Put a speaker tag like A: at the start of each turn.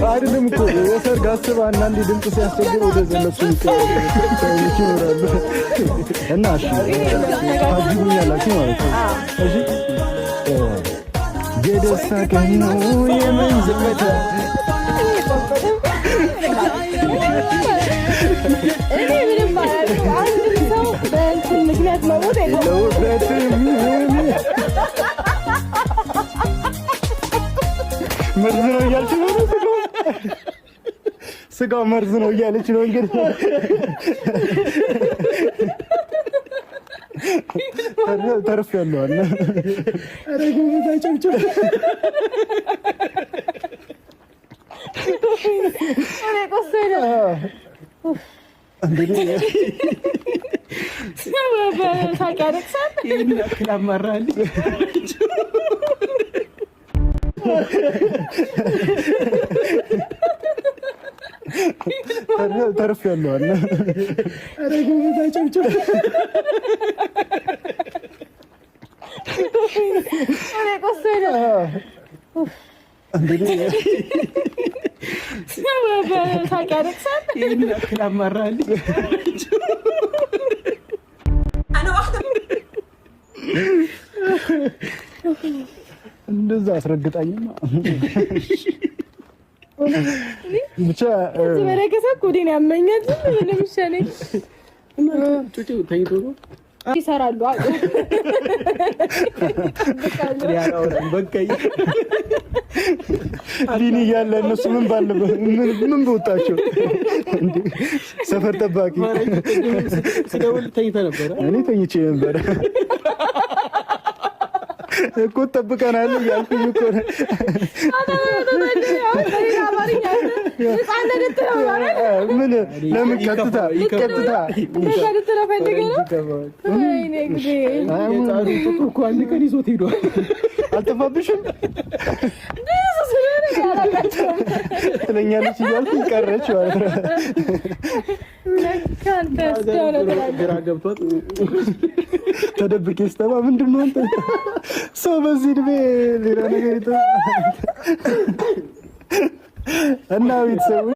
A: አይደለም እኮ የሰርግ አስባ አንዳንዴ ድምፅ ሲያስቸግር ወደ ዘለሱ ይኖራሉ እና እሺ ታጅቡኛላችሁ ማለት ነው። እሺ የደስታ ቀን ነው የምን ዝምታ እኔ ምንም ማለት አንድ ሰው በእንትን ምክንያት መሞት የለውበትም። መርዝ ነው እያልች ነው ስጋው መርዝ ነው እያለች ነው እንግዲህ ተርፍ ያለዋል ተርፍ ያለዋል እንደዛ አስረግጣኝማ ብቻ
B: ተመለከተ ኮዴን ያመኛል ለምሳሌ
A: ጩጩ ተይቶ ነው
B: ይሰራሉ
A: በቃ ዲኒ እያለ እነሱ ምን ባለበት ምን በወጣቸው እንዴ ሰፈር ጠባቂ ስደውል ተኝተ ነበረ እኔ ተኝቼ ነበረ እኮ ጠብቀናል እያልኩኝ እኮ ምን ለምን ቀጥታ እኮ አንድ ቀን ይዞት ሄዷል። አልጠፋብሽም ትለኛለች እያልኩኝ ቀረች ማለት ነው። ግራ ገብቷት ተደብቄ ስተባ ምንድን ነው አንተ ሰው በዚህ ዕድሜ ሌላ ነገር እና ቤተሰቡ